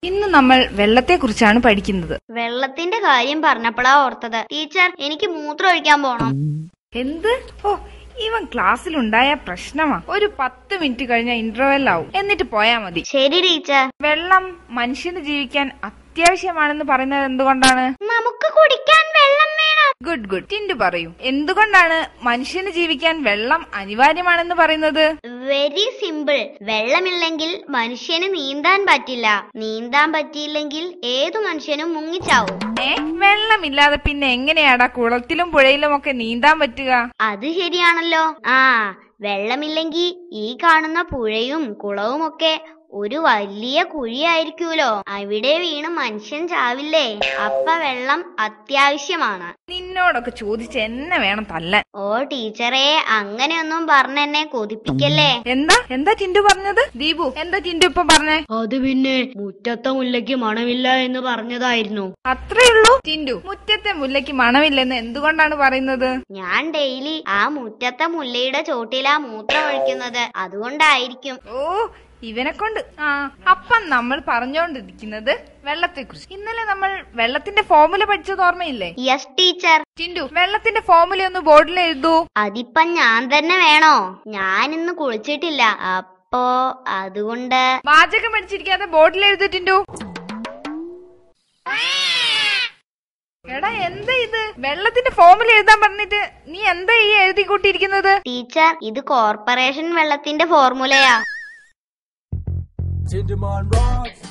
ഇന്ന് നമ്മൾ വെള്ളത്തെ കുറിച്ചാണ് പഠിക്കുന്നത്. വെള്ളത്തിന്റെ കാര്യം പറഞ്ഞപ്പോഴാ ഓർത്തത്. ടീച്ചർ, എനിക്ക് മൂത്രം ഒഴിക്കാൻ പോണം. എന്ത്? ഓ, ഇവൻ ക്ലാസ്സിലുണ്ടായ പ്രശ്നമാ. ഒരു 10 മിനിറ്റ് കഴിഞ്ഞ ഇന്റർവെൽ ആവും, എന്നിട്ട് പോയാ മതി. ശരി ടീച്ചർ. വെള്ളം മനുഷ്യന് ജീവിക്കാൻ അത്യാവശ്യമാണെന്ന് പറയുന്നത് എന്തുകൊണ്ടാണ്? നമുക്ക് കുടിക്കാൻ വെള്ളം വേണം. Good good. ടിൻഡു പറയൂ, എന്തുകൊണ്ടാണ് മനുഷ്യന് ജീവിക്കാൻ വെള്ളം അനിവാര്യമാണെന്ന് പറയുന്നത്? Very simple. വെള്ളമില്ലെങ്കിൽ മനുഷ്യന് നീന്താൻ പറ്റില്ല. നീന്താൻ പറ്റിയില്ലെങ്കിൽ ഏതു മനുഷ്യനും മുങ്ങിച്ചാവും. വെള്ളമില്ലാതെ പിന്നെ എങ്ങനെയാടാ കുളത്തിലും പുഴയിലും ഒക്കെ നീന്താൻ പറ്റുക? അത് ശരിയാണല്ലോ. വെള്ളമില്ലെങ്കിൽ ഈ കാണുന്ന പുഴയും കുളവും ഒക്കെ ഒരു വലിയ കുഴിയായിരിക്കൂലോ. അവിടെ വീണ് മനുഷ്യൻ ചാവില്ലേ? അപ്പ വെള്ളം അത്യാവശ്യമാണ്. നിന്നോടൊക്കെ ചോദിച്ച് എന്നെ വേണം തല്ലാൻ. ഓ ടീച്ചറെ, അങ്ങനെയൊന്നും പറഞ്ഞെന്നെ കൊതിപ്പിക്കല്ലേ. എന്താ ടിൻഡു പറഞ്ഞത്? ദീപു, എന്താ ടിൻഡു ഇപ്പൊ പറഞ്ഞേ? അത് പിന്നെ മുറ്റത്തെ മുല്ലയ്ക്ക് മണമില്ല എന്ന് പറഞ്ഞതായിരുന്നു. അത്രേ ഉള്ളൂ? ടിൻഡു, മുറ്റത്തെ മുല്ലയ്ക്ക് മണമില്ലെന്ന് എന്തുകൊണ്ടാണ് പറയുന്നത്? ഞാൻ ഡെയിലി ആ മുറ്റത്തെ മുല്ലയുടെ ചോട്ടിലാ മൂത്രം ഒഴിക്കുന്നത്, അതുകൊണ്ടായിരിക്കും. ഓ, ഇവനെ കൊണ്ട്. അപ്പം നമ്മൾ പറഞ്ഞോണ്ടിരിക്കുന്നത് വെള്ളത്തെ കുറിച്ച്. ഇന്നലെ നമ്മൾ വെള്ളത്തിന്റെ ഫോർമുല പഠിച്ചത് ഓർമ്മയില്ലേ? Yes teacher. ടിൻഡു, വെള്ളത്തിന്റെ ഫോർമുല ഒന്ന് ബോർഡിൽ എഴുതൂ. അതിപ്പം ഞാൻ തന്നെ വേണോ? ഞാൻ ഇന്ന് കുളിച്ചിട്ടില്ല, അപ്പോ അതുകൊണ്ട്. വാചകം പഠിച്ചിരിക്കാതെ ബോർഡിൽ എഴുതൂ ടിൻഡു. എടാ, എന്താ ഇത്? വെള്ളത്തിന്റെ ഫോർമുല എഴുതാൻ പറഞ്ഞിട്ട് നീ എന്താ ഈ എഴുതി കൂട്ടിയിരിക്കുന്നത്? ടീച്ചർ, ഇത് കോർപ്പറേഷൻ വെള്ളത്തിന്റെ ഫോർമുലയാ. Tinderman rocks.